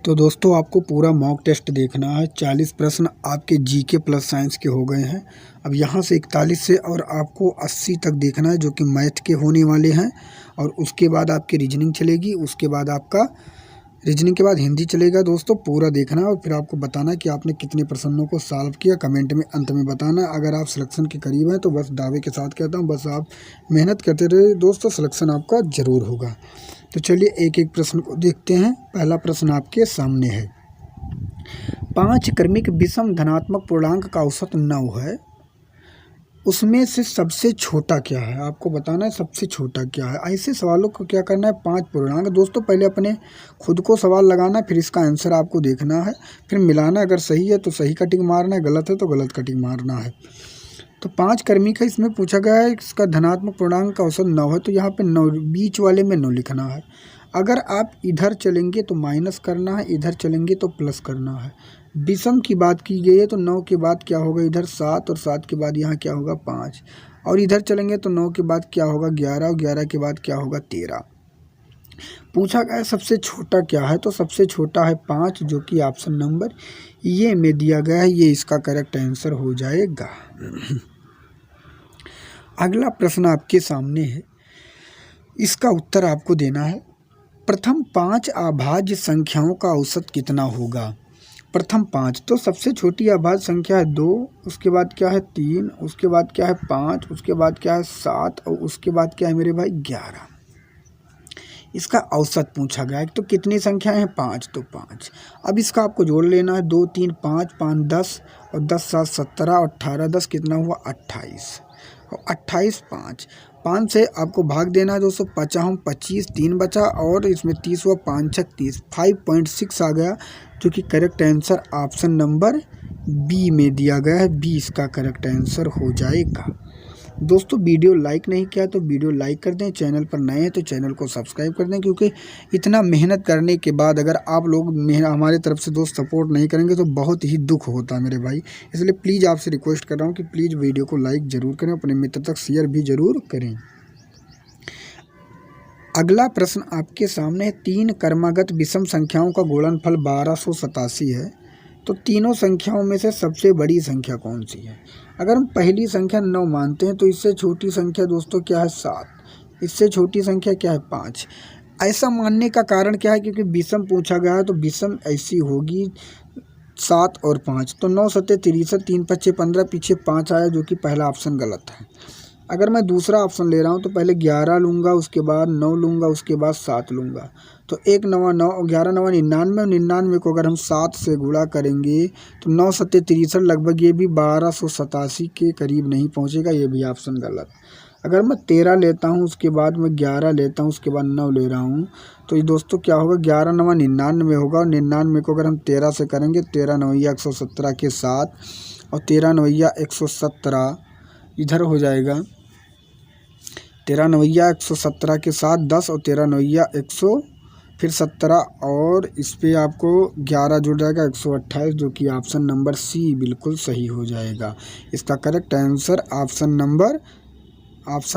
तो दोस्तों आपको पूरा मॉक टेस्ट देखना है। 40 प्रश्न आपके जीके प्लस साइंस के हो गए हैं। अब यहाँ से 41 से और आपको 80 तक देखना है जो कि मैथ के होने वाले हैं। और उसके बाद आपकी रीजनिंग चलेगी, उसके बाद आपका रीजनिंग के बाद हिंदी चलेगा। दोस्तों पूरा देखना है और फिर आपको बताना है कि आपने कितने प्रश्नों को सॉल्व किया। कमेंट में अंत में बताना है। अगर आप सिलेक्शन के करीब हैं तो बस दावे के साथ कहता हूँ, बस आप मेहनत करते रहे दोस्तों, सिलेक्शन आपका ज़रूर होगा। तो चलिए एक एक प्रश्न को देखते हैं। पहला प्रश्न आपके सामने है, 5 क्रमिक विषम धनात्मक पूर्णांक का औसत 9 है, उसमें से सबसे छोटा क्या है? आपको बताना है सबसे छोटा क्या है। ऐसे सवालों को क्या करना है, 5 पूर्णांक। दोस्तों पहले अपने खुद को सवाल लगाना, फिर इसका आंसर आपको देखना है, फिर मिलाना। अगर सही है तो सही कटिंग मारना है, गलत है तो गलत कटिंग मारना है। तो 5 क्रमिक है, इसमें पूछा गया है इसका धनात्मक पूर्णांक का औसत 9 है, तो यहाँ पे 9 बीच वाले में 9 लिखना है। अगर आप इधर चलेंगे तो माइनस करना है, इधर चलेंगे तो प्लस करना है। विषम की बात की गई है तो 9 के बाद क्या होगा, इधर 7 और 7 के बाद यहाँ क्या होगा 5। और इधर चलेंगे तो 9 के बाद क्या होगा 11 और 11 के बाद क्या होगा 13। पूछा गया सबसे छोटा क्या है, तो सबसे छोटा है 5, जो कि ऑप्शन नंबर ये में दिया गया है। ये इसका करेक्ट आंसर हो जाएगा। अगला प्रश्न आपके सामने है, इसका उत्तर आपको देना है। प्रथम 5 अभाज्य संख्याओं का औसत कितना होगा? प्रथम 5, तो सबसे छोटी अभाज्य संख्या है 2, उसके बाद क्या है 3, उसके बाद क्या है 5, उसके बाद क्या है 7 और उसके बाद क्या है मेरे भाई 11। इसका औसत पूछा गया है। तो कितनी संख्याएं हैं 5, तो 5। अब इसका आपको जोड़ लेना है, 2 3 5 5 10 और 10 7 17 और 18 10 कितना हुआ 28 और 28 5 से आपको भाग देना है दोस्तों। 5 25 3 बचा और इसमें 30 हुआ, 5 6 30, 5.6 आ गया, जो कि correct answer option number B में दिया गया है। बी इसका करेक्ट आंसर हो जाएगा। दोस्तों वीडियो लाइक नहीं किया तो वीडियो लाइक कर दें, चैनल पर नए हैं तो चैनल को सब्सक्राइब कर दें, क्योंकि इतना मेहनत करने के बाद अगर आप लोग हमारे तरफ से दोस्त सपोर्ट नहीं करेंगे तो बहुत ही दुख होता है मेरे भाई। इसलिए प्लीज़ आपसे रिक्वेस्ट कर रहा हूँ कि प्लीज़ वीडियो को लाइक ज़रूर करें, अपने मित्र तक शेयर भी ज़रूर करें। अगला प्रश्न आपके सामने है, 3 क्रमागत विषम संख्याओं का गुणनफल 1287 है, तो तीनों संख्याओं में से सबसे बड़ी संख्या कौन सी है? अगर हम पहली संख्या 9 मानते हैं तो इससे छोटी संख्या दोस्तों क्या है 7, इससे छोटी संख्या क्या है 5। ऐसा मानने का कारण क्या है, क्योंकि विषम पूछा गया है तो विषम ऐसी होगी 7 और 5। तो 9 7 63, 3 5 15, पीछे 5 आया, जो कि पहला ऑप्शन गलत है। अगर मैं दूसरा ऑप्शन ले रहा हूँ तो पहले 11 लूँगा, उसके बाद 9 लूँगा, उसके बाद 7 लूँगा। तो 1 9 9 और 11 9 99, 99 को अगर हम 7 से गुणा करेंगे तो 9 7 63, लगभग ये भी 1287 के करीब नहीं पहुँचेगा, ये भी ऑप्शन गलत। अगर मैं 13 लेता हूँ, उसके बाद मैं 11 लेता हूँ, उसके बाद 9 ले रहा हूँ, तो ये दोस्तों क्या होगा 11 9 99 होगा। और 99 को अगर हम 13 से करेंगे, 13 9 117 के साथ और 13 9 117 इधर हो जाएगा, 13 9 117 के साथ 10 और 13 9 100 फिर 17 और इस पे आपको 11 जुड़ जाएगा 128, जो कि ऑप्शन नंबर सी बिल्कुल सही हो जाएगा। इसका करेक्ट आंसर ऑप्शन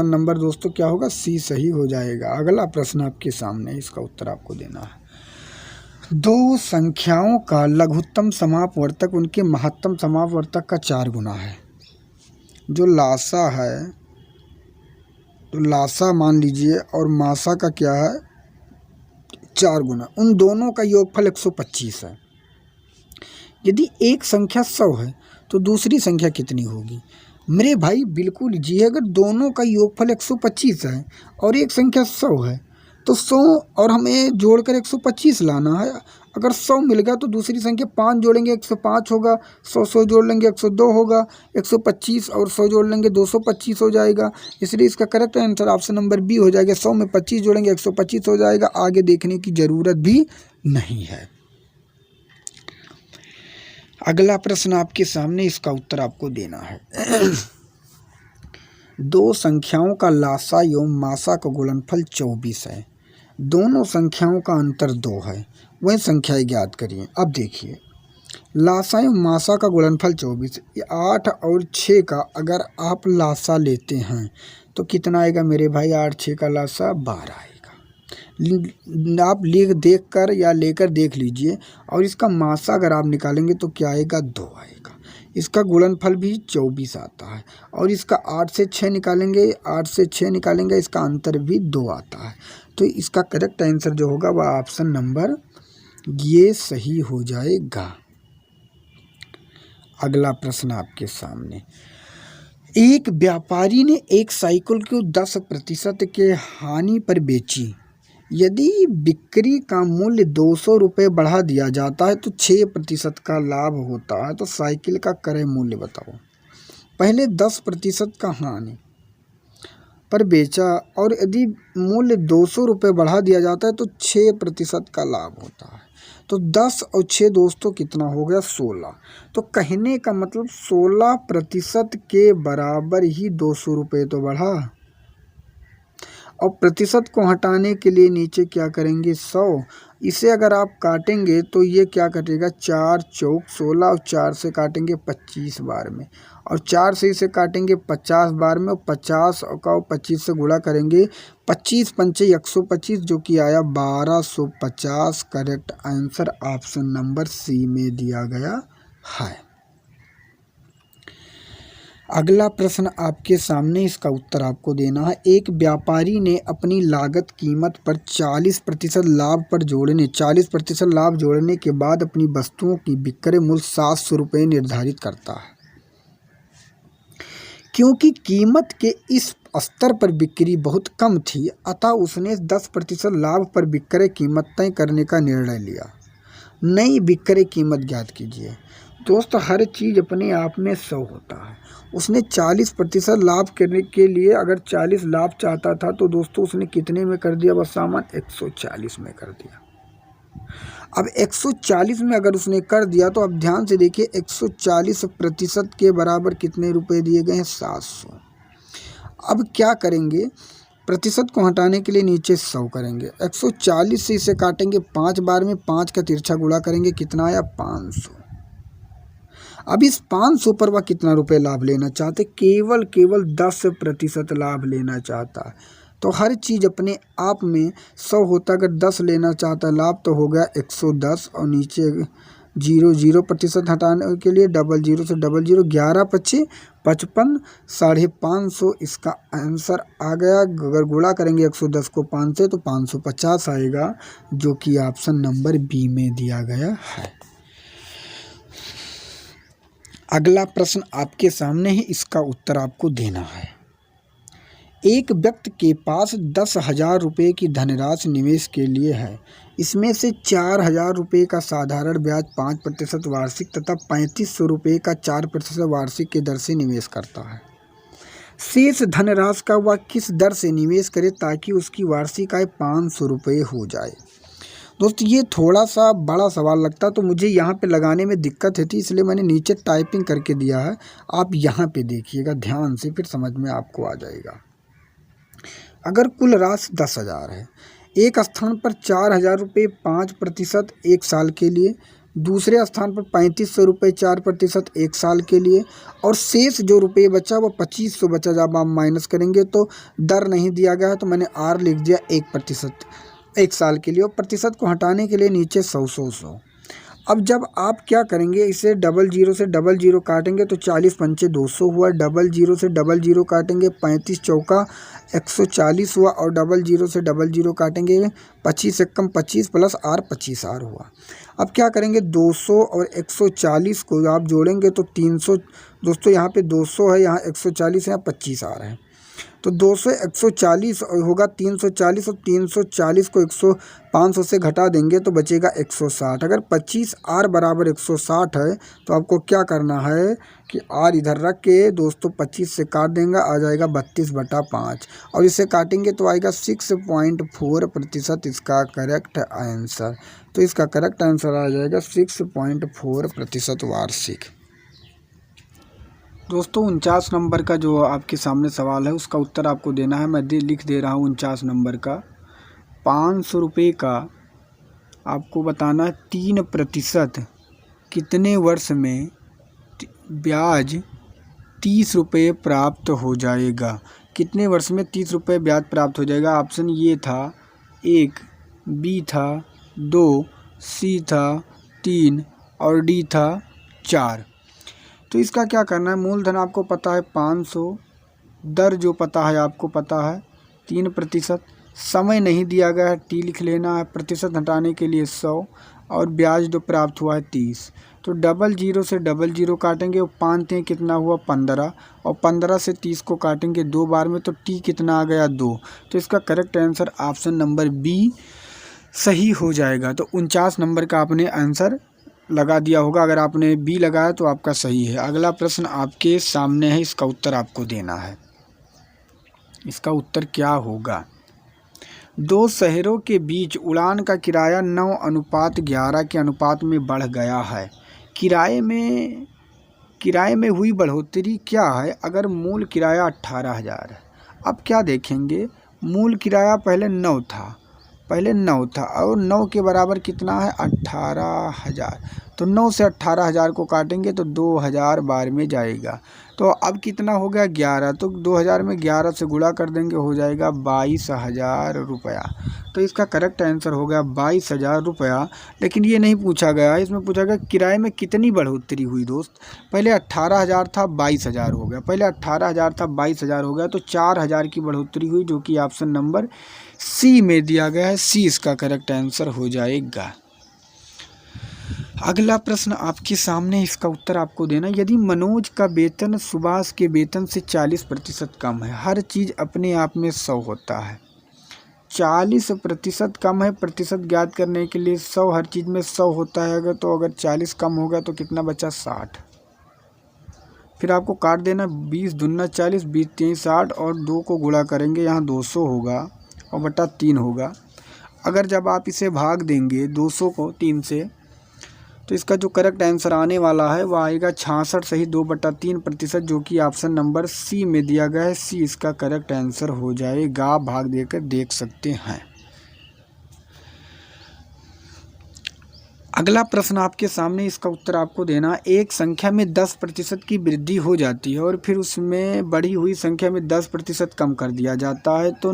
नंबर दोस्तों क्या होगा, सी सही हो जाएगा। अगला प्रश्न आपके सामने, इसका उत्तर आपको देना है। 2 संख्याओं का लघुत्तम समापवर्तक उनके महत्तम समापवर्तक का 4 गुना है। जो लासा है तो लासा मान लीजिए और मासा का क्या है 4 गुना, उन दोनों का योगफल 125 है। यदि एक संख्या 100 है तो दूसरी संख्या कितनी होगी? मेरे भाई बिल्कुल जी, अगर दोनों का योगफल 125 है और एक संख्या 100 है तो 100 और हमें जोड़कर 125 लाना है। अगर 100 मिल गया तो दूसरी संख्या 5 जोड़ेंगे 105 होगा, 100 जोड़ लेंगे 102 होगा, 125 और 100 जोड़ लेंगे 225 हो जाएगा। इसलिए इसका correct answer option number B हो जाएगा। 100 में 25 जोड़ेंगे 125 हो जाएगा। आगे देखने की ज़रूरत भी नहीं है। अगला प्रश्न आपके सामने, इसका उत्तर आपको देना है। 2 संख्याओं का लासा एवं मासा का गुणनफल 24 है, दोनों संख्याओं का अंतर 2 है, वही संख्याएं ज्ञात करिए। अब देखिए, लासा एवं मासा का गुणनफल 24, 8 और 6 का अगर आप लासा लेते हैं तो कितना आएगा मेरे भाई? 8 6 का लासा 12 आएगा। आप देख कर या लेकर देख लीजिए। और इसका मासा अगर आप निकालेंगे तो क्या आएगा, 2 आएगा। इसका गुणनफल भी 24 आता है। और इसका 8 से 6 निकालेंगे, 8 से 6 निकालेंगे, इसका अंतर भी 2 आता है। तो इसका करेक्ट आंसर जो होगा वह ऑप्शन नंबर ये सही हो जाएगा। अगला प्रश्न आपके सामने, एक व्यापारी ने एक साइकिल को 10% के हानि पर बेची। यदि बिक्री का मूल्य 200 रुपये बढ़ा दिया जाता है तो 6% का लाभ होता है। तो साइकिल का क्रय मूल्य बताओ। पहले 10% का हानि पर बेचा और यदि मूल्य 200 रुपये बढ़ा दिया जाता है तो 6% का लाभ होता है। तो 10 और 6 दोस्तों कितना हो गया, 16। तो कहने का मतलब 16% के बराबर ही 200 रुपये तो बढ़ा। और प्रतिशत को हटाने के लिए नीचे क्या करेंगे, 100। इसे अगर आप काटेंगे तो ये क्या कटेगा, 4 चौक 16 और 4 से काटेंगे 25 बार में, और 4 से इसे काटेंगे 50 बार में, और 50 का 25 से गुणा करेंगे, 25 पंचे 125 जो कि आया 1250। Correct answer option number C में दिया गया है। अगला प्रश्न आपके सामने, इसका उत्तर आपको देना है। एक व्यापारी ने अपनी लागत कीमत पर 40% लाभ पर जोड़ने 40% लाभ जोड़ने के बाद अपनी वस्तुओं की विक्रय मूल्य 700 रुपये निर्धारित करता है। क्योंकि कीमत के इस स्तर पर बिक्री बहुत कम थी, अतः उसने 10% लाभ पर विक्रय कीमत तय करने का निर्णय लिया। नई विक्रय कीमत ज्ञात कीजिए। दोस्तों हर चीज़ अपने आप में 100 होता है। उसने 40% लाभ करने के लिए अगर 40 लाभ चाहता था तो दोस्तों उसने कितने में कर दिया, वह सामान 140 में कर दिया। अब 140 में अगर उसने कर दिया तो अब ध्यान से देखिए, 140% के बराबर कितने रुपए दिए गए हैं, 700। अब क्या करेंगे, प्रतिशत को हटाने के लिए नीचे 100 करेंगे, 140 से इसे काटेंगे 5 बार में, 5 का तिरछा गुणा करेंगे, कितना आया, 500। अब इस 500 पर वह कितना रुपए लाभ लेना चाहते, केवल 10% लाभ लेना चाहता है। तो हर चीज़ अपने आप में 100 होता, अगर 10 लेना चाहता लाभ तो हो गया 110, और नीचे 0% हटाने के लिए 00 से 00, 11 पच्चे 55, 550 इसका आंसर आ गया। अगर गुणा करेंगे 110 को 5 से तो 550 आएगा, जो कि ऑप्शन नंबर बी में दिया गया है। अगला प्रश्न आपके सामने है, इसका उत्तर आपको देना है। एक व्यक्ति के पास 10,000 रुपये की धनराशि निवेश के लिए है। इसमें से 4,000 रुपये का साधारण ब्याज 5% वार्षिक तथा 3500 रुपये का 4% वार्षिक की दर से निवेश करता है। शेष धनराशि का वह किस दर से निवेश करे ताकि उसकी वार्षिक आय 500 रुपये हो जाए। दोस्तों ये थोड़ा सा बड़ा सवाल लगता तो मुझे यहाँ पे लगाने में दिक्कत थी, इसलिए मैंने नीचे टाइपिंग करके दिया है। आप यहाँ पे देखिएगा ध्यान से, फिर समझ में आपको आ जाएगा। अगर कुल राशि 10,000 है, एक स्थान पर 4,000 रुपये 5% 1 साल के लिए, दूसरे स्थान पर 3500 रुपये 4% 1 साल के लिए, और शेष जो रुपये बचा वो 2500 बचा। जब आप माइनस करेंगे तो दर नहीं दिया गया है तो मैंने आर लिख दिया 1% 1 साल के लिए, और प्रतिशत को हटाने के लिए नीचे 100। अब जब आप क्या करेंगे, इसे 00 से 00 काटेंगे तो 40 पंचे 200 हुआ, 00 से 00 काटेंगे 35 चौका 140 हुआ, और 00 से 00 काटेंगे 25 से कम 25 प्लस आर 25 आर हुआ। अब क्या करेंगे, 200 और 140 को आप जोड़ेंगे तो 300। दोस्तों यहाँ पे 200 है, यहाँ 140 है, यहाँ 25 आ रहा है, तो 200 140 होगा 340, और 340 को 500 से घटा देंगे तो बचेगा 160। अगर 25 आर बराबर 160 है तो आपको क्या करना है कि आर इधर रख के दोस्तों 25 से काट देंगे, आ जाएगा 32/5, और इसे काटेंगे तो आएगा 6.4%। इसका करेक्ट आंसर, तो इसका करेक्ट आंसर आ जाएगा 6.4% वार्षिक। दोस्तों 49 नंबर का जो आपके सामने सवाल है उसका उत्तर आपको देना है। मैं लिख दे रहा हूँ 49 नंबर का। 500 रुपये का आपको बताना है 3% कितने वर्ष में ब्याज 30 रुपये प्राप्त हो जाएगा। कितने वर्ष में 30 रुपये ब्याज प्राप्त हो जाएगा। ऑप्शन ये था 1 बी था 2, सी था 3 और डी था 4। तो इसका क्या करना है, मूलधन आपको पता है 500, दर जो पता है आपको पता है 3%, समय नहीं दिया गया है टी लिख लेना है, प्रतिशत हटाने के लिए 100 और ब्याज जो प्राप्त हुआ है 30। तो 00 से 00 काटेंगे और 5 कितना हुआ 15 और 15 से 30 को काटेंगे 2 बार में तो टी कितना आ गया 2। तो इसका correct answer option number B सही हो जाएगा। तो 49 नंबर का आपने आंसर लगा दिया होगा। अगर आपने बी लगाया तो आपका सही है। अगला प्रश्न आपके सामने है, इसका उत्तर आपको देना है। इसका उत्तर क्या होगा, 2 शहरों के बीच उड़ान का किराया 9:11 के अनुपात में बढ़ गया है। किराए में हुई बढ़ोतरी क्या है? अगर मूल किराया 18,000 है, अब क्या देखेंगे, मूल किराया पहले 9 था और 9 के बराबर कितना है 18,000। तो 9 से 18,000 को काटेंगे तो 2,000 बार में जाएगा। तो अब कितना हो गया 11, तो 2,000 में 11 से गुणा कर देंगे, हो जाएगा 22,000 रुपया। तो इसका करेक्ट आंसर हो गया 22,000 रुपया। लेकिन ये नहीं पूछा गया, इसमें पूछा गया किराए में कितनी बढ़ोतरी हुई दोस्त। पहले 18,000 था 22,000 हो गया, पहले 18,000 था 22,000 हो गया, तो 4,000 की बढ़ोतरी हुई, जो कि ऑप्शन नंबर सी में दिया गया है। सी इसका करेक्ट आंसर हो जाएगा। अगला प्रश्न आपके सामने, इसका उत्तर आपको देना। यदि मनोज का वेतन सुभाष के वेतन से 40% कम है, हर चीज़ अपने आप में 100 होता है, 40% कम है, प्रतिशत ज्ञात करने के लिए 100 हर चीज़ में 100 होता है। अगर 40 कम होगा तो कितना बचा 60। फिर आपको काट देना, 20 दूना 40, 20 3 60 और 2 को गुणा करेंगे, यहाँ 200 होगा और बटा 3 होगा। अगर जब आप इसे भाग देंगे 200 को 3 से, तो इसका जो करेक्ट आंसर आने वाला है वह आएगा 66 सही 2/3%, जो कि ऑप्शन नंबर सी में दिया गया है। सी इसका करेक्ट आंसर हो जाएगा। आप भाग देकर देख सकते हैं। अगला प्रश्न आपके सामने, इसका उत्तर आपको देना। एक संख्या में 10% की वृद्धि हो जाती है और फिर उसमें बढ़ी हुई संख्या में 10% कम कर दिया जाता है, तो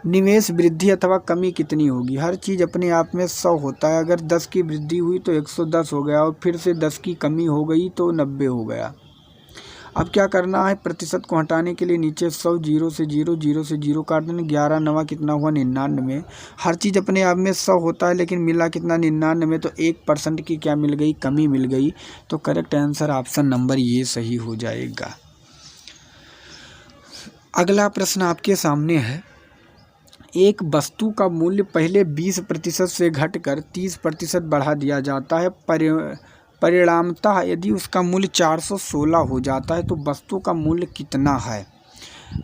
निवेश वृद्धि अथवा कमी कितनी होगी? हर चीज़ अपने आप में 100 होता है। अगर 10 की वृद्धि हुई तो 110 हो गया और फिर से 10 की कमी हो गई तो 90 हो गया। अब क्या करना है, प्रतिशत को हटाने के लिए नीचे 100, 0 से 0, 0 से 0 काट देना, 11 9 कितना हुआ 99। हर चीज़ अपने आप में 100 होता है, लेकिन मिला कितना 99, तो 1% की क्या मिल गई, कमी मिल गई। तो करेक्ट आंसर ऑप्शन नंबर ये सही हो जाएगा। अगला प्रश्न आपके सामने है, एक वस्तु का मूल्य पहले 20% से घटकर 30% बढ़ा दिया जाता है, परिणामतः यदि उसका मूल्य 416 हो जाता है तो वस्तु का मूल्य कितना है?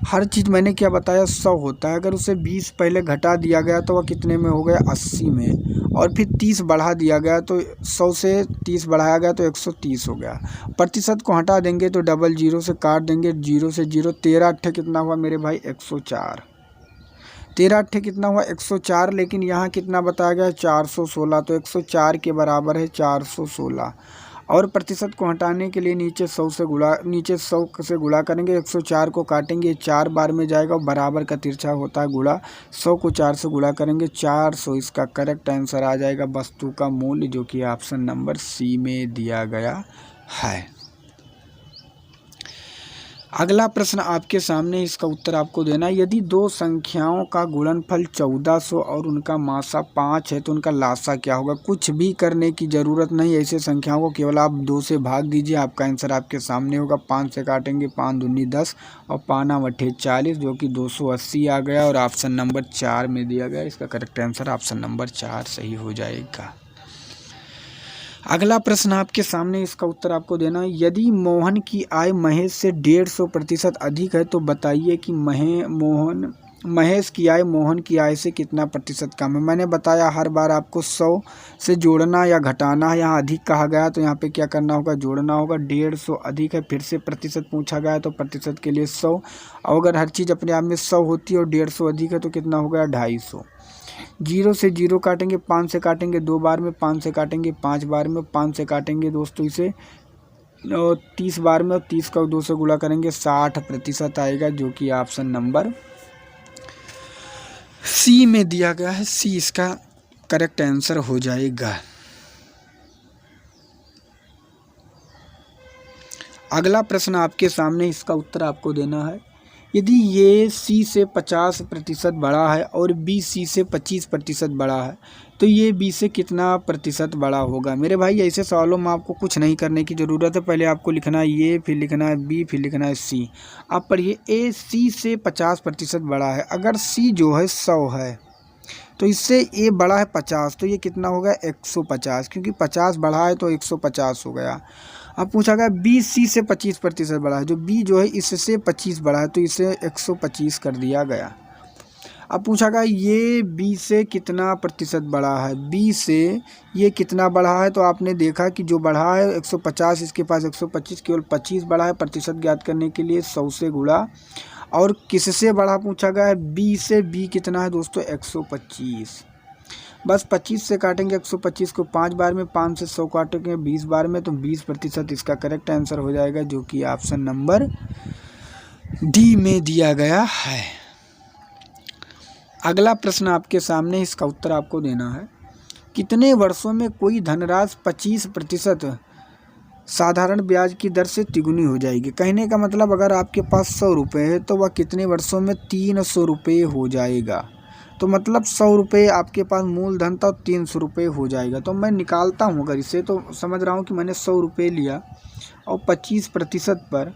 हर चीज़ मैंने क्या बताया 100 होता है। अगर उसे 20 पहले घटा दिया गया तो वह कितने में हो गया 80 में, और फिर 30 बढ़ा दिया गया तो 100 से 30 बढ़ाया गया तो 130 हो गया। प्रतिशत को हटा देंगे तो 00 से काट देंगे, 0 से 0, 13 8 कितना हुआ मेरे भाई 104, 13 8 कितना हुआ 104। लेकिन यहाँ कितना बताया गया है 416, तो 104 के बराबर है 416। और प्रतिशत को हटाने के लिए नीचे 100 से गुणा करेंगे, 104 को काटेंगे 4 बार में जाएगा और बराबर का तिरछा होता है गुणा, 100 को 4 से गुणा करेंगे 400। इसका करेक्ट आंसर आ जाएगा वस्तु का मूल्य, जो कि ऑप्शन नंबर सी में दिया गया है। अगला प्रश्न आपके सामने, इसका उत्तर आपको देना। यदि दो संख्याओं का गुणनफल 1400 और उनका मासा 5 है तो उनका लासा क्या होगा? कुछ भी करने की ज़रूरत नहीं, ऐसे संख्याओं को केवल आप 2 से भाग दीजिए, आपका आंसर आपके सामने होगा। 5 से काटेंगे 5 दूनी 10 और 5 8 40, जो कि 280 आ गया और ऑप्शन नंबर 4 में दिया गया। इसका करेक्ट आंसर ऑप्शन नंबर 4 सही हो जाएगा। अगला प्रश्न आपके सामने, इसका उत्तर आपको देना। यदि मोहन की आय महेश से 150% अधिक है तो बताइए कि महेश की आय मोहन की आय से कितना प्रतिशत कम है? मैंने बताया हर बार आपको 100 से जोड़ना या घटाना है। यहाँ अधिक कहा गया तो यहाँ पे क्या करना होगा, जोड़ना होगा। 150 अधिक है, फिर से प्रतिशत पूछा गया तो प्रतिशत के लिए 100, और अगर हर चीज़ अपने आप में 100 होती है और 150 अधिक है तो कितना हो गया 250। 0 से 0 काटेंगे, 5 से काटेंगे 2 बार में, 5 से काटेंगे 5 बार में, 5 से काटेंगे दोस्तों इसे 30 बार में, और 30 का 2 से गुणा करेंगे 60% आएगा, जो कि ऑप्शन नंबर सी में दिया गया है, सी इसका करेक्ट आंसर हो जाएगा। अगला प्रश्न आपके सामने, इसका उत्तर आपको देना है। यदि ये सी से 50% बड़ा है और बी सी से 25% बड़ा है तो ये बी से कितना प्रतिशत बड़ा होगा। मेरे भाई ऐसे सवालों में आपको कुछ नहीं करने की ज़रूरत है। पहले आपको लिखना है ये, फिर लिखना है बी, फिर लिखना है सी। आप पढ़िए, ए सी से 50% बड़ा है। अगर सी जो है 100 है तो इससे ए बड़ा है 50, तो ये कितना होगा 150, क्योंकि 50 बढ़ा है तो 150 हो गया। अब पूछा गया बी सी से 25% बड़ा है, जो बी जो है इससे 25 बड़ा है तो इसे 125 कर दिया गया। अब पूछा गया ये बी से कितना प्रतिशत बड़ा है, बी से ये कितना बढ़ा है, तो आपने देखा कि जो बढ़ा है 150, इसके पास 125, केवल 25 बढ़ा है। प्रतिशत ज्ञात करने के लिए 100 से गुणा। और किससे बड़ा पूछा गया है, बी से। बी कितना है दोस्तों 125। बस 25 से काटेंगे 125 को 5 बार में, 5 से 100 काटेंगे 20 बार में, तो 20% इसका करेक्ट आंसर हो जाएगा, जो कि ऑप्शन नंबर डी में दिया गया है। अगला प्रश्न आपके सामने, इसका उत्तर आपको देना है। कितने वर्षों में कोई धनराशि 25% साधारण ब्याज की दर से तिगुनी हो जाएगी। कहने का मतलब, अगर आपके पास 100 रुपये है तो वह कितने वर्षों में 300 रुपये हो जाएगा। तो मतलब 100 रुपये आपके पास मूलधन था, 300 रुपये हो जाएगा। तो मैं निकालता हूँ अगर इसे, तो समझ रहा हूँ कि मैंने 100 रुपये लिया और 25% पर,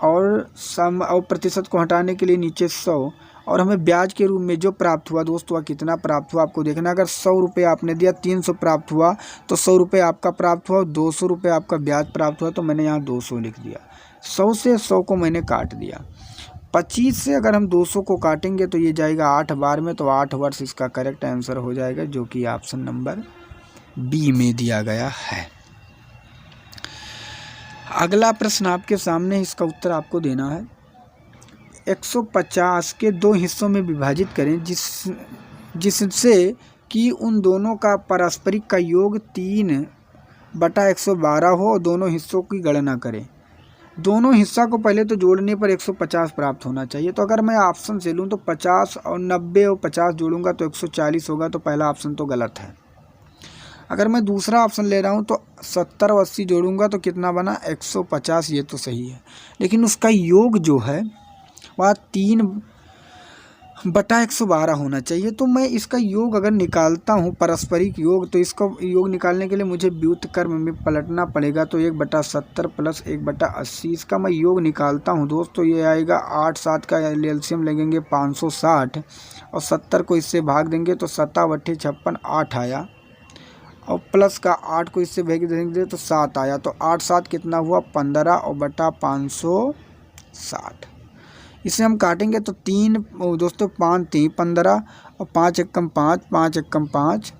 और प्रतिशत को हटाने के लिए नीचे 100, और हमें ब्याज के रूप में जो प्राप्त हुआ दोस्तों, वह कितना प्राप्त हुआ आपको देखना। अगर 100 रुपये आपने दिया, 300 प्राप्त हुआ, तो 100 रुपये आपका प्राप्त हुआ, 200 रुपये आपका ब्याज प्राप्त हुआ, तो मैंने यहाँ 200 लिख दिया। 100 से 100 को मैंने काट दिया। 25 से अगर हम 200 को काटेंगे तो ये जाएगा 8 बार में, तो 8 वर्ष इसका करेक्ट आंसर हो जाएगा, जो कि ऑप्शन नंबर बी में दिया गया है। अगला प्रश्न आपके सामने, इसका उत्तर आपको देना है। 150 के 2 हिस्सों में विभाजित करें, जिससे कि उन दोनों का पारस्परिक का योग 3/112 हो, और दोनों हिस्सों की गणना करें। दोनों हिस्सा को पहले तो जोड़ने पर 150 प्राप्त होना चाहिए। तो अगर मैं ऑप्शन से लूँ तो 50 और 90 और 50 जोड़ूंगा तो 140 होगा, तो पहला ऑप्शन तो गलत है। अगर मैं दूसरा ऑप्शन ले रहा हूँ तो 70 और 80 जोड़ूंगा तो कितना बना 150, ये तो सही है। लेकिन उसका योग जो है वह 3/112 होना चाहिए। तो मैं इसका योग अगर निकालता हूँ, पारस्परिक योग, तो इसका योग निकालने के लिए मुझे व्युत्क्रम में पलटना पड़ेगा। तो 1/70 प्लस 1/80, इसका मैं योग निकालता हूँ दोस्तों, ये आएगा 8, 7 का एलसीएम लगेंगे 560, और 70 को इससे भाग देंगे तो 7/8 = 8 आया, और प्लस का 8 को इससे भाग देंगे तो 7 आया। तो 8 7 कितना हुआ 15, और बटा 560। इसे हम काटेंगे तो 3 दोस्तों 5 3 15, और 5 एकम 5, 5 एकम 5,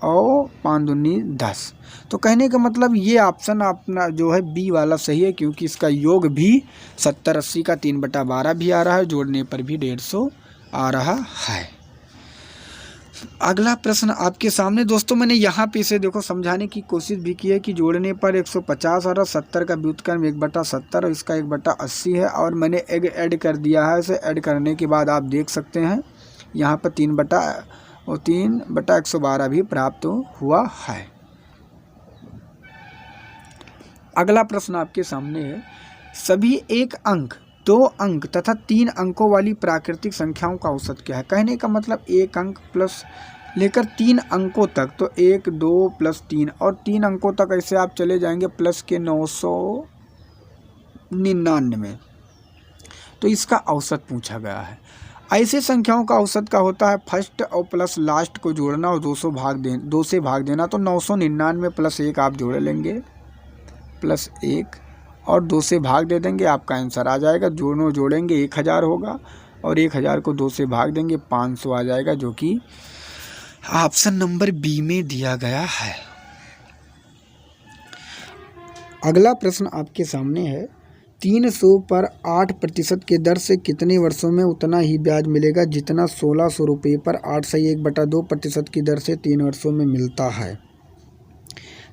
और 5 दूनी 10। तो कहने का मतलब ये ऑप्शन अपना जो है बी वाला सही है, क्योंकि इसका योग भी 70 80 का 3/12 भी आ रहा है, जोड़ने पर भी 150 आ रहा है। अगला प्रश्न आपके सामने दोस्तों, मैंने यहाँ पे इसे देखो समझाने की कोशिश भी की है कि जोड़ने पर 150 आ रहा, 70 का व्युत्क्रम 1/70 और इसका 1/80 है, और मैंने ऐड कर दिया है। इसे ऐड करने के बाद आप देख सकते हैं यहाँ पर 3/112 भी प्राप्त हुआ है। अगला प्रश्न आपके सामने है, सभी 1 अंक 2 अंक तथा 3 अंकों वाली प्राकृतिक संख्याओं का औसत क्या है। कहने का मतलब 1 अंक प्लस लेकर 3 अंकों तक, तो 1 2 प्लस 3, और 3 अंकों तक ऐसे आप चले जाएंगे प्लस के 999, तो इसका औसत पूछा गया है। ऐसे संख्याओं का औसत का होता है फर्स्ट और प्लस लास्ट को जोड़ना और 2 से भाग देना। तो 999 प्लस 1 आप जोड़ लेंगे, प्लस 1 और 2 से भाग दे देंगे, आपका आंसर आ जाएगा। दोनों जोड़ेंगे 1000 होगा, और 1000 को 2 से भाग देंगे 500 आ जाएगा, जो कि ऑप्शन नंबर बी में दिया गया है। अगला प्रश्न आपके सामने है, 300 पर 8% के दर से कितने वर्षों में उतना ही ब्याज मिलेगा जितना 1600 रुपये पर 8/1/2% की दर से 3 वर्षों में मिलता है।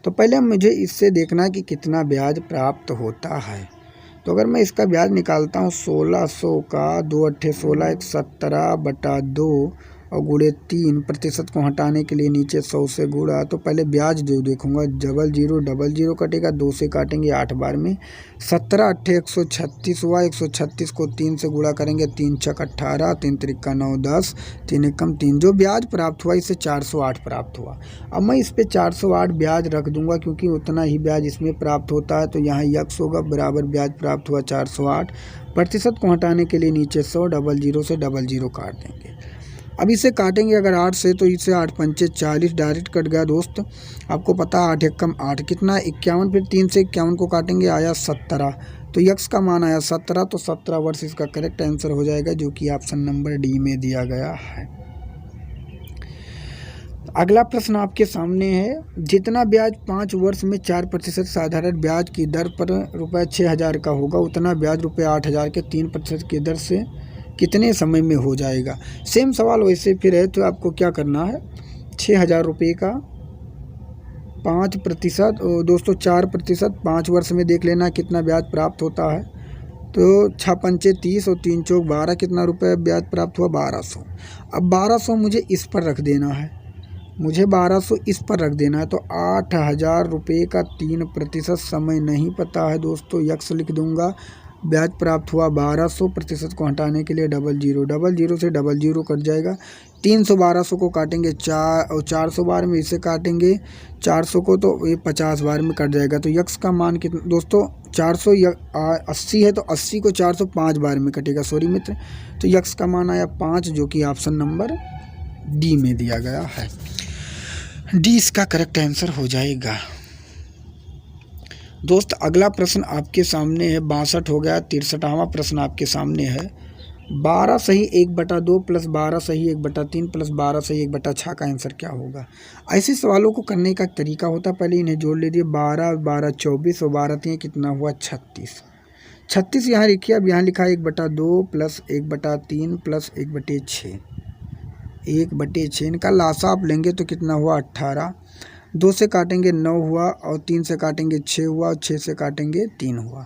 तो पहले मुझे इससे देखना है कि कितना ब्याज प्राप्त होता है। तो अगर मैं इसका ब्याज निकालता हूँ 1600 का 2 8 16 1 17/2 और गुणे 3% को हटाने के लिए नीचे 100 से गुणा। तो पहले ब्याज जो देखूंगा 0000 कटेगा, 2 से काटेंगे 8 बार में। 17 8 136 हुआ, 136 को 3 से गुणा करेंगे, 3 छक 18, 3 त्रिका 9 10, 3 एकम 3। जो ब्याज प्राप्त हुआ इससे 408 प्राप्त हुआ। अब मैं इस पर 408 ब्याज रख दूंगा क्योंकि उतना ही ब्याज इसमें प्राप्त होता है। तो यहाँ यक्स होगा बराबर ब्याज प्राप्त हुआ 408। प्रतिशत को हटाने के लिए नीचे 100, 00 से 00 काट देंगे। अब इसे काटेंगे अगर 8 से, तो इसे 8 पंचे 40 डायरेक्ट कट गया दोस्त। आपको पता 8 एकम 8 कितना 51, फिर 3 से 51 को काटेंगे आया 17। तो यक्स का मान आया 17, तो 17 वर्ष इसका करेक्ट आंसर हो जाएगा, जो कि ऑप्शन नंबर डी में दिया गया है। अगला प्रश्न आपके सामने है, जितना ब्याज 5 वर्ष में 4% साधारण ब्याज की दर पर ₹6000 का होगा, उतना ब्याज ₹8000 के 3% की दर से कितने समय में हो जाएगा। सेम सवाल वैसे फिर है, तो आपको क्या करना है, ₹6000 का 5% दोस्तों 4% 5 वर्ष में देख लेना कितना ब्याज प्राप्त होता है। तो 6 पंचे 30 और 3 चौक 12, कितना रुपये ब्याज प्राप्त हुआ 1200। अब 1200 मुझे इस पर रख देना है, मुझे 1200 इस पर रख देना है। तो ₹8000 का 3% समय नहीं पता है दोस्तों, यक्स लिख दूंगा। ब्याज प्राप्त हुआ 1200, प्रतिशत को हटाने के लिए 00 से 00 कट जाएगा। 300 1200 को काटेंगे 400 बार में, इसे काटेंगे 400 को, तो ये 50 बार में कट जाएगा। तो यक्स का मान कितना दोस्तों 480 है, तो 80 को 405 बार में कटेगा, सॉरी मित्र। तो यक्स का मान आया 5, जो कि ऑप्शन नंबर डी में दिया गया है। डी इसका करेक्ट आंसर हो जाएगा। दोस्त अगला प्रश्न आपके सामने है, 62 हो गया। 63वां प्रश्न आपके सामने है, 12 सही 1/2 प्लस 12 सही 1/3 प्लस 12 सही 1/6 का आंसर क्या होगा। ऐसे सवालों को करने का तरीका होता है, पहले इन्हें जोड़ लीजिए। 12 12 24 और 12 3 कितना हुआ 36। 36 यहाँ लिखिए। अब यहाँ लिखा है 1/2 प्लस 1/3 प्लस 1/6, 1/6 इनका लासा आप लेंगे तो कितना हुआ 18। 2 से काटेंगे 9 हुआ, और 3 से काटेंगे 6 हुआ, और 6 से काटेंगे 3 हुआ।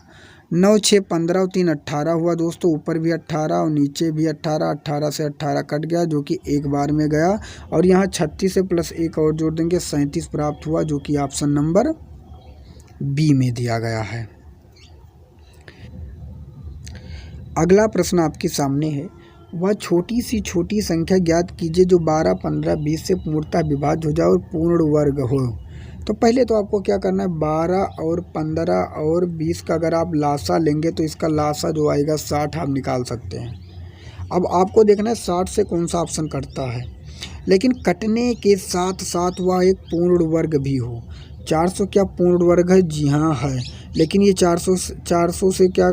9 6 15 और 3 18 हुआ दोस्तों, ऊपर भी 18 और नीचे भी 18। 18 से 18 कट गया, जो कि एक बार में गया। और यहाँ 36 से प्लस 1 और जोड़ देंगे, 37 प्राप्त हुआ, जो कि ऑप्शन नंबर बी में दिया गया है। अगला प्रश्न आपके सामने है, वह छोटी सी छोटी संख्या ज्ञात कीजिए जो 12 15 20 से पूर्णतः विभाज्य हो जाए और पूर्ण वर्ग हो। तो पहले तो आपको क्या करना है, 12 और 15 और 20 का अगर आप लासा लेंगे तो इसका लासा जो आएगा 60 आप निकाल सकते हैं। अब आपको देखना है 60 से कौन सा ऑप्शन कटता है, लेकिन कटने के साथ साथ वह एक पूर्ण वर्ग भी हो। 400 क्या पूर्ण वर्ग है, जी हाँ है, लेकिन ये 400 से क्या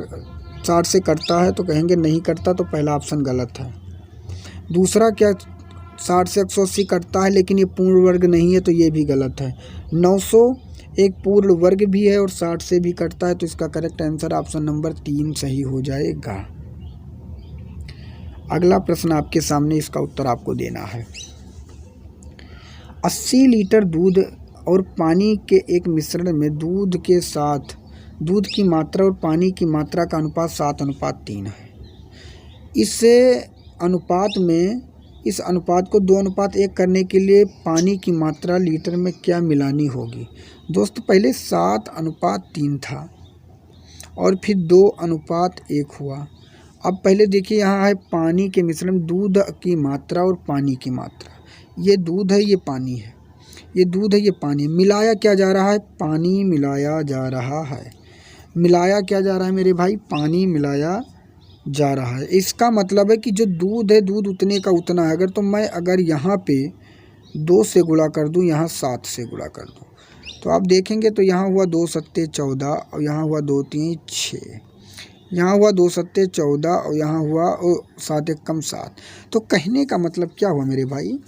60 से कटता है, तो कहेंगे नहीं कटता, तो पहला ऑप्शन गलत है। दूसरा क्या 60 से 180 कटता है, लेकिन ये पूर्ण वर्ग नहीं है, तो ये भी गलत है। 900 एक पूर्ण वर्ग भी है और 60 से भी कटता है, तो इसका करेक्ट आंसर ऑप्शन नंबर 3 सही हो जाएगा। अगला प्रश्न आपके सामने, इसका उत्तर आपको देना है। 80 लीटर दूध और पानी के एक मिश्रण में दूध के साथ दूध की मात्रा और पानी की मात्रा का अनुपात 7:3 है। इस अनुपात को 2:1 करने के लिए पानी की मात्रा लीटर में क्या मिलानी होगी। दोस्त पहले 7:3 था और फिर 2:1 हुआ। अब पहले देखिए यहाँ है पानी के मिश्रण, दूध की मात्रा और पानी की मात्रा। ये दूध है, ये पानी है, ये दूध है, ये पानी। मिलाया क्या जा रहा है, पानी मिलाया जा रहा है। मिलाया क्या जा रहा है मेरे भाई, पानी मिलाया जा रहा है। इसका मतलब है कि जो दूध है, दूध उतने का उतना है। अगर तो मैं अगर यहाँ पे 2 से गुणा कर दूँ, यहाँ 7 से गुणा कर दूँ, तो आप देखेंगे तो यहाँ हुआ 2 सत्ते 14 और यहाँ हुआ 2 3 6, यहाँ हुआ 2 सत्ते 14 और यहाँ हुआ 7 एकम 7। तो कहने का मतलब क्या हुआ मेरे भाई,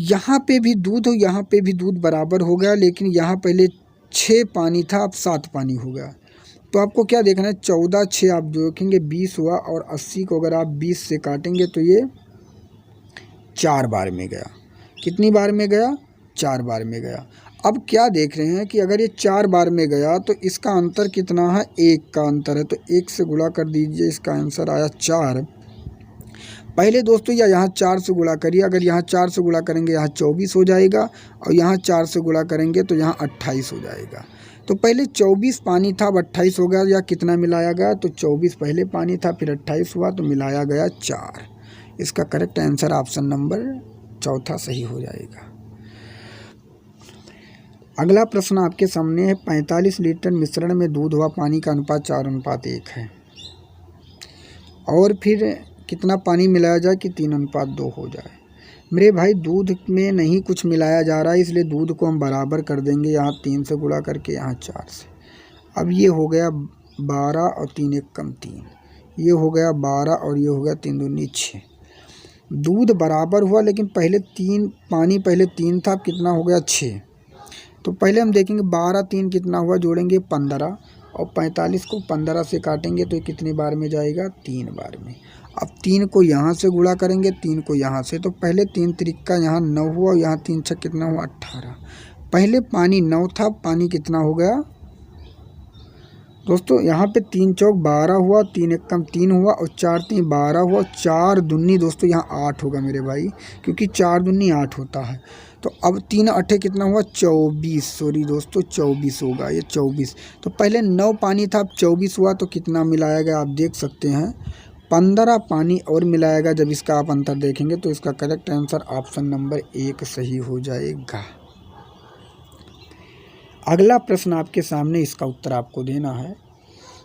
यहाँ पे भी दूध और यहाँ पे भी दूध बराबर हो गया, लेकिन यहाँ पहले 6 पानी था, अब 7 पानी हो गया। तो आपको क्या देखना है, 14 6 आप देखेंगे 20 हुआ, और 80 को अगर आप 20 से काटेंगे तो ये 4 बार में गया। कितनी बार में गया, 4 बार में गया। अब क्या देख रहे हैं कि अगर ये 4 बार में गया तो इसका अंतर कितना है, 1 का अंतर है। तो 1 से गुणा कर दीजिए, इसका आंसर आया 4। पहले दोस्तों या यहाँ 4 से गुणा करिए, अगर यहाँ 4 से गुणा करेंगे यहाँ 24 हो जाएगा और यहाँ 4 से गुणा करेंगे तो यहाँ 28 हो जाएगा। तो पहले 24 पानी था, अब 28 हो गया, या कितना मिलाया गया, तो 24 पहले पानी था फिर 28 हुआ तो मिलाया गया 4। इसका करेक्ट आंसर ऑप्शन नंबर चौथा सही हो जाएगा। अगला प्रश्न आपके सामने है, 45 लीटर मिश्रण में दूध व पानी का अनुपात 4:1 है, और फिर कितना पानी मिलाया जाए कि 3:2 हो जाए। मेरे भाई दूध में नहीं कुछ मिलाया जा रहा है, इसलिए दूध को हम बराबर कर देंगे, यहाँ 3 से गुणा करके यहाँ 4 से। अब ये हो गया 12 और 3 1 कम 3, ये हो गया 12 और ये हो गया 3 दूनी 6। दूध बराबर हुआ लेकिन पहले 3 पानी पहले 3 था, अब कितना हो गया 6। तो पहले हम देखेंगे 12 3 कितना हुआ, जोड़ेंगे 15 और 45 को 15 से काटेंगे तो ये कितनी बार में जाएगा, 3 बार में। अब 3 को यहाँ से गुणा करेंगे, 3 को यहाँ से, तो पहले 3 त्रिका यहाँ 9 हुआ और यहाँ 3 6 कितना हुआ, 18। पहले पानी 9 था, पानी कितना हो गया दोस्तों, यहाँ पे 3 चौक 12 हुआ, 3 1 कम 3 हुआ और 4 3 12 हुआ, 4 दूनी दोस्तों यहाँ 8 होगा मेरे भाई, क्योंकि 4 दूनी 8 होता है। तो अब 3 8 कितना हुआ, 24, सॉरी दोस्तों 24 होगा, ये 24। तो पहले 9 पानी था, अब 24 हुआ, तो कितना मिलाया गया आप देख सकते हैं, 15 पानी और मिलाया गया। जब इसका आप अंतर देखेंगे तो इसका करेक्ट आंसर ऑप्शन नंबर 1 सही हो जाएगा। अगला प्रश्न आपके सामने, इसका उत्तर आपको देना है।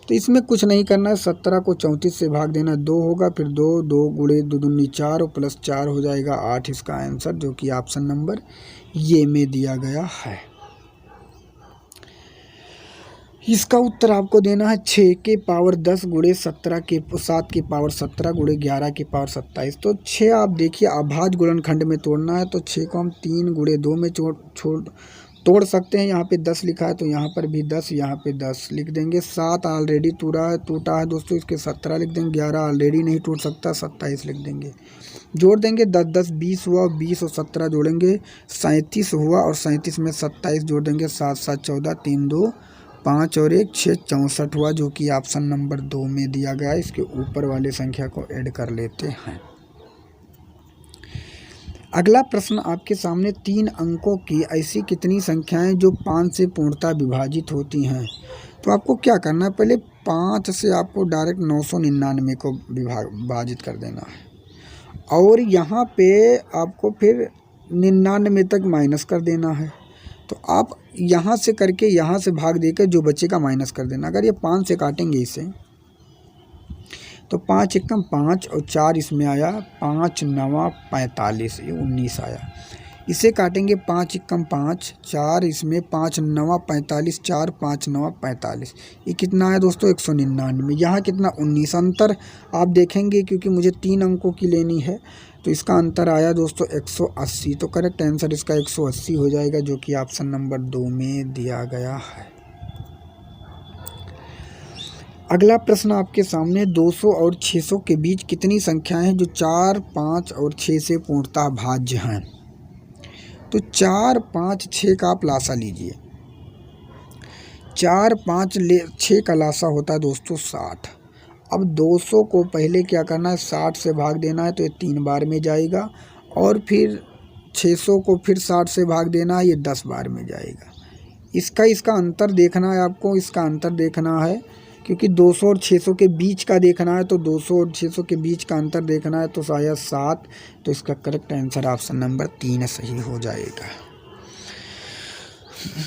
तो इसमें कुछ नहीं करना है, 17 को 34 से भाग देना, 2 होगा, फिर 2 2 गुणे 2 दूनी 4 और प्लस 4 हो जाएगा 8 इसका आंसर, जो कि ऑप्शन नंबर ये में दिया गया है। इसका उत्तर आपको देना है 6 के पावर 10 गुणे 17 के 7 के पावर 17 गुणे 11 के पावर 27। तो 6 आप देखिए अभाज्य गुणनखंड में तोड़ना है, तो 6 को हम 3 गुणे 2 में तोड़ सकते हैं। यहाँ पे 10 लिखा है तो यहाँ पर भी 10, यहाँ पे 10 लिख देंगे। 7 ऑलरेडी टूटा है दोस्तों, इसके 17 लिख देंगे। 11 ऑलरेडी नहीं टूट सकता, 27 लिख देंगे। जोड़ देंगे 10 10 20 हुआ, 20 और 17 जोड़ेंगे 37 हुआ, और 37 में 27 जोड़ देंगे, 7 7 14, 3 2 5 और 1 6 64 हुआ, जो कि ऑप्शन नंबर 2 में दिया गया है। इसके ऊपर वाले संख्या को ऐड कर लेते हैं। अगला प्रश्न आपके सामने, 3 अंकों की ऐसी कितनी संख्याएं जो 5 से पूर्णतः विभाजित होती हैं। तो आपको क्या करना है, पहले 5 से आपको डायरेक्ट 999 को विभाजित कर देना है, और यहाँ पे आपको फिर 99 तक माइनस कर देना है। तो आप यहाँ से करके यहाँ से भाग देकर जो बचेगा माइनस कर देना। अगर ये 5 से काटेंगे इसे, तो 5 एकम 5 और 4 इसमें आया, 5 9 45, ये 19 आया। इसे काटेंगे 5 एकम 5, 4 इसमें, 5 9 45, 4 5 9 45, ये कितना है दोस्तों, 199। यहाँ कितना, 19। अंतर आप देखेंगे क्योंकि मुझे 3 अंकों की लेनी है, तो इसका अंतर आया दोस्तों 180। तो करेक्ट आंसर इसका 180 हो जाएगा, जो कि ऑप्शन नंबर 2 में दिया गया है। अगला प्रश्न आपके सामने, 200 और 600 के बीच कितनी संख्याएं हैं जो 4 5 और 6 से पूर्णतः भाज्य हैं। तो 4 5 6 का आप लासा लीजिए। 4 5 6 का लासा होता है दोस्तों 60। अब 200 को पहले क्या करना है, 60 से भाग देना है, तो ये 3 बार में जाएगा, और फिर 600 को फिर 60 से भाग देना है, ये 10 बार में जाएगा। इसका अंतर देखना है आपको, इसका अंतर देखना है, क्योंकि 200 और 600 के बीच का देखना है, तो 200 और 600 के बीच का अंतर देखना है, तो शायद 7। तो इसका करेक्ट आंसर ऑप्शन नंबर 3 सही हो जाएगा।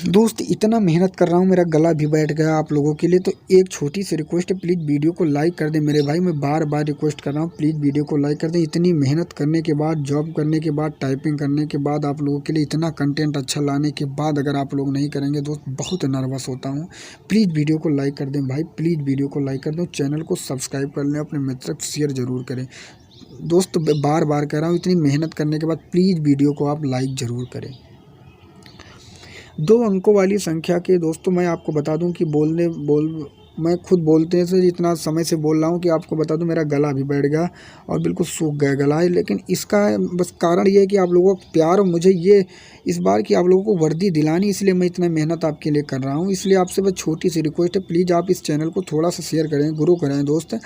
दोस्त इतना मेहनत कर रहा हूँ, मेरा गला भी बैठ गया आप लोगों के लिए, तो एक छोटी सी रिक्वेस्ट है, प्लीज़ वीडियो को लाइक कर दें मेरे भाई। मैं बार बार रिक्वेस्ट कर रहा हूँ, प्लीज़ वीडियो को लाइक कर दें। इतनी मेहनत करने के बाद, जॉब करने के बाद, टाइपिंग करने के बाद, आप लोगों के लिए इतना कंटेंट अच्छा लाने के बाद अगर आप लोग नहीं करेंगे दोस्त, बहुत नर्वस होता हूँ। प्लीज़ वीडियो को लाइक कर दें भाई, प्लीज़ वीडियो को लाइक कर दें। चैनल को सब्सक्राइब कर लें, अपने मित्र को शेयर ज़रूर करें। दोस्त बार बार कह रहा हूँ, इतनी मेहनत करने के बाद प्लीज़ वीडियो को आप लाइक ज़रूर करें। 2 अंकों वाली संख्या के दोस्तों, मैं आपको बता दूं कि मैं खुद बोलते से इतना समय से बोल रहा हूं कि आपको बता दूं, मेरा गला भी बैठ गया और बिल्कुल सूख गया गला है। लेकिन इसका बस कारण ये है कि आप लोगों का प्यार, और मुझे ये इस बार की आप लोगों को वर्दी दिलानी, इसलिए मैं इतना मेहनत आपके लिए कर रहा हूँ। इसलिए आपसे बस छोटी सी रिक्वेस्ट है, प्लीज़ आप इस चैनल को थोड़ा सा शेयर करें, ग्रो करें दोस्त।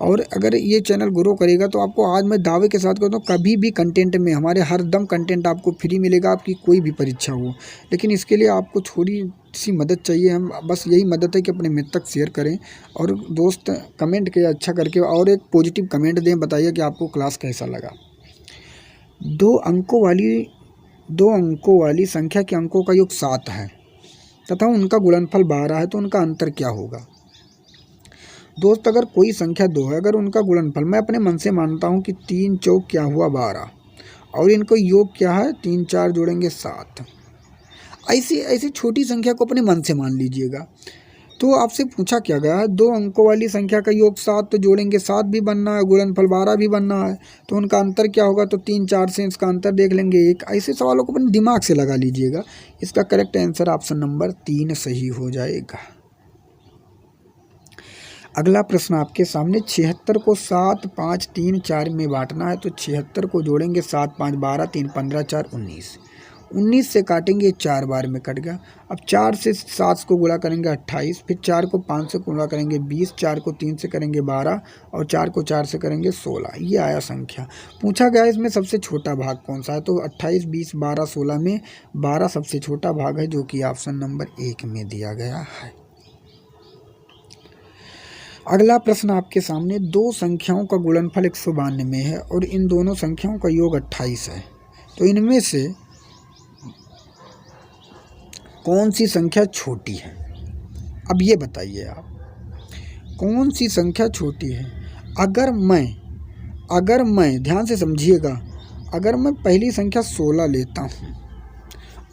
और अगर ये चैनल ग्रो करेगा तो आपको आज मैं दावे के साथ कहता हूँ कभी भी कंटेंट में हमारे हर दम कंटेंट आपको फ्री मिलेगा, आपकी कोई भी परीक्षा हो। लेकिन इसके लिए आपको थोड़ी सी मदद चाहिए, हम बस यही मदद है कि अपने मित्र तक शेयर करें और दोस्त कमेंट के अच्छा करके और एक पॉजिटिव कमेंट दें, बताइए कि आपको क्लास कैसा लगा। दो अंकों वाली संख्या के अंकों का योग 7 है तथा उनका गुणनफल 12 है, तो उनका अंतर क्या होगा। दोस्त अगर कोई संख्या 2 है, अगर उनका गुणनफल मैं अपने मन से मानता हूँ कि 3 चौक क्या हुआ 12 और इनको योग क्या है 3 4 जोड़ेंगे 7। ऐसी छोटी संख्या को अपने मन से मान लीजिएगा। तो आपसे पूछा क्या गया है, 2 अंकों वाली संख्या का योग 7, तो जोड़ेंगे 7 भी बनना है, गुणनफल 12 भी बनना है, तो उनका अंतर क्या होगा, तो 3 4 से इसका अंतर देख लेंगे 1। ऐसे सवालों को अपने दिमाग से लगा लीजिएगा। इसका करेक्ट आंसर ऑप्शन नंबर 3 सही हो जाएगा। अगला प्रश्न आपके सामने, 76 को 7 5 3 4 में बांटना है, तो 76 को जोड़ेंगे 7 5 12 3 15 4 19। 19 से काटेंगे 4 बार में कट गया। अब 4 से 7 को गुणा करेंगे 28, फिर 4 को 5 से गुणा करेंगे 20, 4 को 3 से करेंगे 12 और 4 को 4 से करेंगे 16। ये आया संख्या। पूछा गया इसमें सबसे छोटा भाग कौन सा है, तो 28 20 12 16 में 12 सबसे छोटा भाग है, जो कि ऑप्शन नंबर 1 में दिया गया है। अगला प्रश्न आपके सामने, दो संख्याओं का गुणनफल 192 है और इन दोनों संख्याओं का योग 28 है, तो इनमें से कौन सी संख्या छोटी है। अब ये बताइए आप, कौन सी संख्या छोटी है। अगर मैं ध्यान से समझिएगा, अगर मैं पहली संख्या 16 लेता हूँ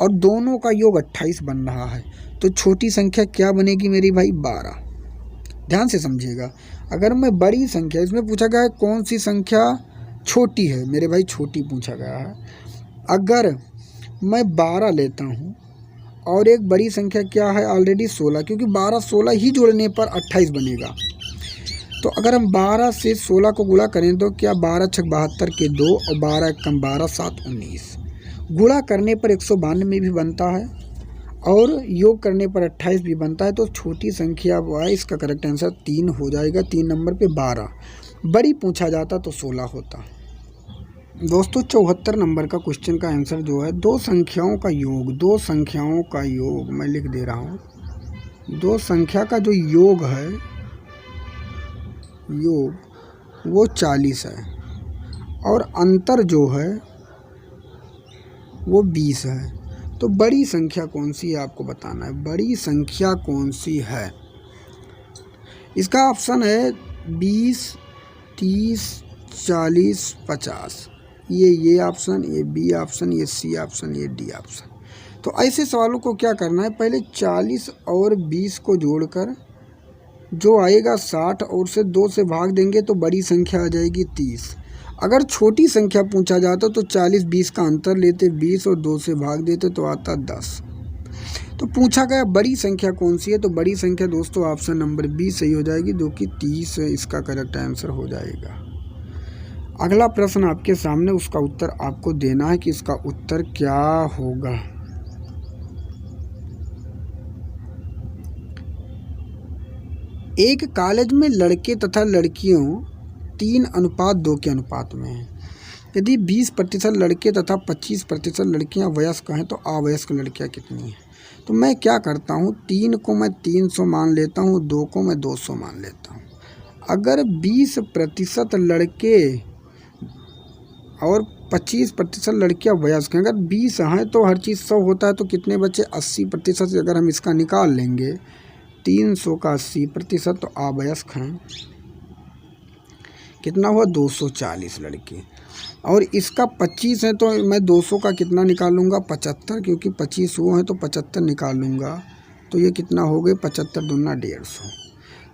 और दोनों का योग 28 बन रहा है, तो छोटी संख्या क्या बनेगी मेरी भाई, 12। ध्यान से समझिएगा। अगर मैं बड़ी संख्या, इसमें पूछा गया है कौन सी संख्या छोटी है, मेरे भाई छोटी पूछा गया है। अगर मैं 12 लेता हूँ और एक बड़ी संख्या क्या है ऑलरेडी 16, क्योंकि 12 16 ही जोड़ने पर 28 बनेगा। तो अगर हम 12 से 16 को गुणा करें तो क्या 12 6 72 के 2 और 12 कम 12 7 19। गुणा करने पर 192 भी बनता है और योग करने पर 28 भी बनता है, तो छोटी संख्या है, इसका करेक्ट आंसर 3 हो जाएगा। 3 नंबर पे 12, बड़ी पूछा जाता तो 16 होता। दोस्तों 74 नंबर का क्वेश्चन का आंसर जो है, दो संख्याओं का योग मैं लिख दे रहा हूँ। दो संख्या का जो योग है, वो 40 है और अंतर जो है वो 20 है। तो बड़ी संख्या कौन सी है आपको बताना है, बड़ी संख्या कौन सी है। इसका ऑप्शन है 20 30 40 50। ये ऑप्शन, ये बी ऑप्शन, ये सी ऑप्शन, ये डी ऑप्शन। तो ऐसे सवालों को क्या करना है, पहले 40 और 20 को जोड़कर जो आएगा 60 और उसे 2 से भाग देंगे तो बड़ी संख्या आ जाएगी 30। अगर छोटी संख्या पूछा जाता तो 40 20 का अंतर लेते, 20 और 2 से भाग देते तो आता 10। तो पूछा गया बड़ी संख्या कौन सी है, तो बड़ी संख्या दोस्तों ऑप्शन नंबर बी सही हो जाएगी, जो कि 30 है, इसका करेक्ट आंसर हो जाएगा। अगला प्रश्न आपके सामने, उसका उत्तर आपको देना है कि इसका उत्तर क्या होगा। एक कॉलेज में लड़के तथा लड़कियों 3:2 के अनुपात में है। यदि 20% लड़के तथा 25% लड़कियां वयस्क हैं, तो अवयस्क लड़कियां कितनी हैं। तो मैं क्या करता हूँ, 3 को मैं 300 मान लेता हूँ, 2 को मैं 200 मान लेता हूँ। अगर 20% लड़के और 25% लड़कियां वयस्क हैं, अगर 20 हैं तो हर चीज़ 100 होता है, तो कितने बचे 80%। से अगर हम इसका निकाल लेंगे 300 का 80%, तो अवयस्क हैं, कितना हुआ 240 लड़के। और इसका 25 है तो मैं 200 का कितना निकालूंगा 75, क्योंकि 25 वो हैं तो 75 निकालूंगा, तो ये कितना हो गए 75 दूना 150।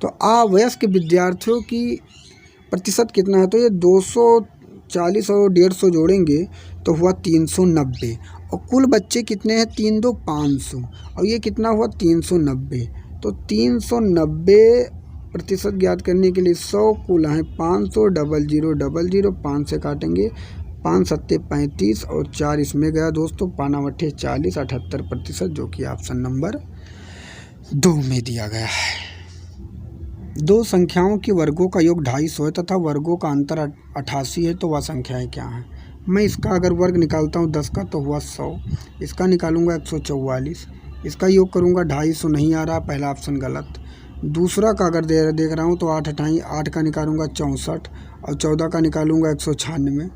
तो अवयस्क विद्यार्थियों की प्रतिशत कितना है, तो ये 240 और 150 जोड़ेंगे तो हुआ 390। और कुल बच्चे कितने हैं, 3 2 500 और ये कितना हुआ 390। तो 390% ज्ञात करने के लिए 100 कुल है 500 0000 5 से काटेंगे 5 7 35 और 4 इसमें गया दोस्तों, 5 8 40 78%, जो कि ऑप्शन नंबर 2 में दिया गया है। दो संख्याओं के वर्गों का योग 250 है तथा वर्गों का अंतर 88 है, तो वह संख्याएं क्या हैं? मैं इसका अगर वर्ग निकालता हूँ 10 का तो हुआ 100, इसका निकालूंगा 144, इसका योग करूँगा 250 नहीं आ रहा, पहला ऑप्शन गलत। दूसरा का अगर देख रहा हूँ तो 8 हटाई 8 का निकालूंगा 64 और 14 का निकालूंगा 196,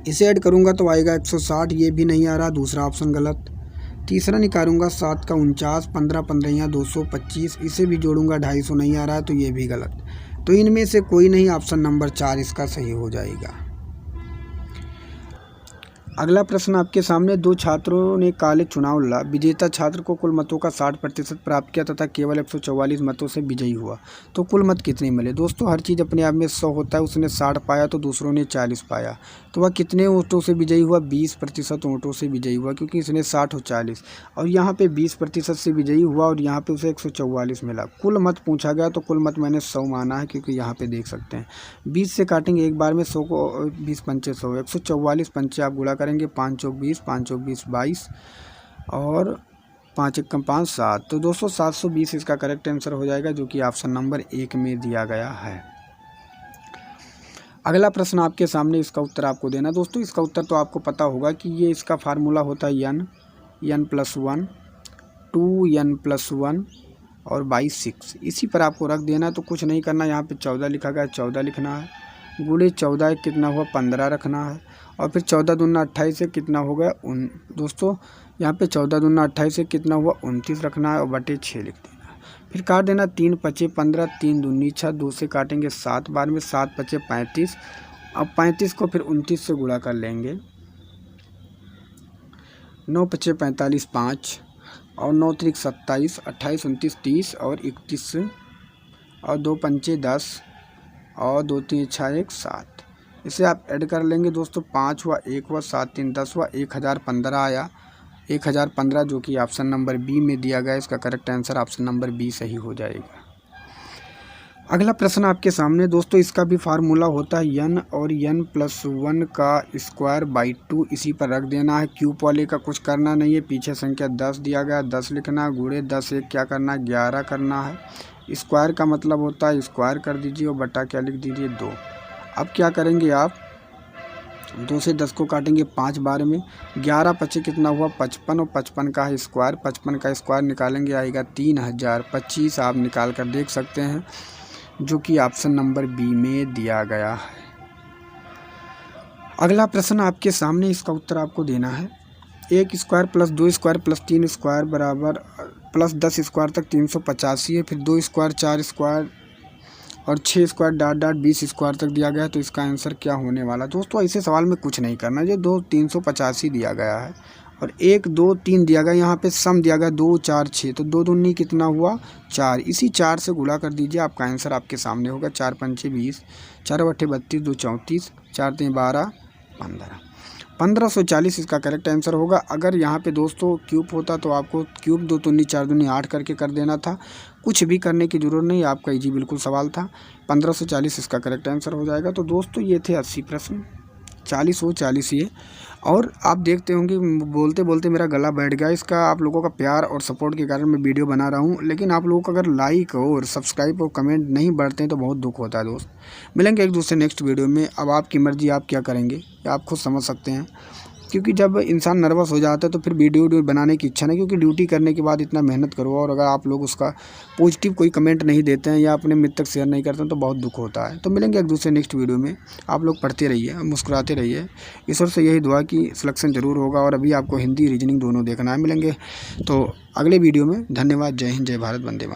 इसे ऐड करूँगा तो आएगा 160, ये भी नहीं आ रहा, दूसरा ऑप्शन गलत। तीसरा निकालूंगा 7 का 49, 15 15 225, इसे भी जोड़ूंगा 250 नहीं आ रहा है, तो ये भी गलत। तो इनमें से कोई नहीं, ऑप्शन नंबर 4 इसका सही हो जाएगा। अगला प्रश्न आपके सामने, दो छात्रों ने काले चुनाव लड़ा। विजेता छात्र को कुल मतों का 60% प्राप्त किया तथा केवल 144 मतों से विजयी हुआ, तो कुल मत कितने मिले? दोस्तों हर चीज़ अपने आप में 100 होता है, उसने 60 पाया तो दूसरों ने 40 पाया, तो वह कितने वोटों से विजयी हुआ? 20% वोटों से विजयी हुआ, क्योंकि इसने 60 और 40 और यहाँ पे 20% से विजयी हुआ और यहाँ पे उसे 144 मिला। कुल मत पूछा गया तो कुल मत मैंने 100 माना है, क्योंकि यहाँ पे देख सकते हैं 20 से काटेंगे एक बार में 100 को, 20 पंचे 100, 144 पंचे आप गुणा करेंगे 5 चौक 20, 5 चौक 20 22 और 5 एकम 5 7, तो दोस्तों 720 इसका करेक्ट आंसर हो जाएगा, जो कि ऑप्शन नंबर 1 में दिया गया है। अगला प्रश्न आपके सामने, इसका उत्तर आपको देना। दोस्तों इसका उत्तर तो आपको पता होगा कि ये इसका फार्मूला होता है n+1 2n+1 और 6, इसी पर आपको रख देना। तो कुछ नहीं करना, यहाँ पे 14 लिखा गया 14 लिखना है, गुणे 14 कितना हुआ 15 रखना है, और फिर 14 दूना 28 से कितना हो गया दोस्तों यहाँ पे 14 दूना 28 से कितना हुआ 29 रखना है और बटे 6 लिख देना है। फिर काट देना 3 पचे 15, 3 दूनी 6, 2 से काटेंगे 7 बार में, 7 पचे 35, अब 35 को फिर 29 से गुणा कर लेंगे, 9 पचे 45 5 और 9 त्रिक 27, 28 29 30 और 31 और 2 पंचे 10 और 2 3 6 1 7, इसे आप ऐड कर लेंगे दोस्तों, 5 हुआ 1 हुआ 7 3 10 हुआ 1015 आया, 1015 जो कि ऑप्शन नंबर बी में दिया गया, इसका correct answer option number B सही हो जाएगा। अगला प्रश्न आपके सामने दोस्तों, इसका भी फार्मूला होता है n और n+1 का स्क्वायर बाई 2, इसी पर रख देना है। क्यूब वाले का कुछ करना नहीं है, पीछे संख्या 10 दिया गया 10 लिखना, गुणे 10 एक क्या करना है 11 करना है, स्क्वायर का मतलब होता है स्क्वायर कर दीजिए और बटा क्या लिख दीजिए 2। अब क्या करेंगे आप 2 से 10 को काटेंगे 5 बार में, 11 पचे कितना हुआ 55 और 55 का है स्क्वायर, 55 का स्क्वायर निकालेंगे आएगा 3025, आप निकाल कर देख सकते हैं, जो कि ऑप्शन नंबर बी में दिया गया है। अगला प्रश्न आपके सामने, इसका उत्तर आपको देना है। 1 square plus 2 square plus 3 square बराबर प्लस 10 स्क्वायर तक 385 है, फिर 2 स्क्वायर 4 स्क्वायर और 6 स्क्वायर डॉट डॉट 20 स्क्वायर तक दिया गया है, तो इसका आंसर क्या होने वाला? दोस्तों ऐसे सवाल में कुछ नहीं करना, जो 2 385 दिया गया है और 1 2 3 दिया गया, यहाँ पे सम दिया गया 2 4 6, तो 2 दूनी कितना हुआ 4, इसी 4 से गुणा कर दीजिए, आपका आंसर आपके सामने होगा। 4 पंचे 20, 4 बट्टे 32, 2 34, 4 3 12 15, 1540 इसका करेक्ट आंसर होगा। अगर यहाँ पे दोस्तों क्यूब होता तो आपको क्यूब 2 दूनी 4 दूनी 8 करके कर देना था, कुछ भी करने की ज़रूरत नहीं, आपका इजी बिल्कुल सवाल था। 1540 इसका करेक्ट आंसर हो जाएगा। तो दोस्तों ये थे 80 प्रश्न, 40 हो 40 ये, और आप देखते होंगे बोलते बोलते मेरा गला बैठ गया। इसका आप लोगों का प्यार और सपोर्ट के कारण मैं वीडियो बना रहा हूँ, लेकिन आप लोगों का अगर लाइक और सब्सक्राइब और कमेंट नहीं बढ़ते हैं तो बहुत दुख होता है दोस्त। मिलेंगे एक दूसरे नेक्स्ट वीडियो में। अब आपकी मर्ज़ी, आप क्या करेंगे आप खुद समझ सकते हैं, क्योंकि जब इंसान नर्वस हो जाता है तो फिर वीडियो बनाने की इच्छा नहीं, क्योंकि ड्यूटी करने के बाद इतना मेहनत करो और अगर आप लोग उसका पॉजिटिव कोई कमेंट नहीं देते हैं या अपने मित्र तक शेयर नहीं करते हैं तो बहुत दुख होता है। तो मिलेंगे एक दूसरे नेक्स्ट वीडियो में। आप लोग पढ़ते रहिए, मुस्कुराते रहिए, ईश्वर से यही दुआ कि सिलेक्शन ज़रूर होगा। और अभी आपको हिंदी रीजनिंग दोनों देखना है। मिलेंगे तो अगले वीडियो में। धन्यवाद। जय हिंद, जय भारत, वंदे मातरम।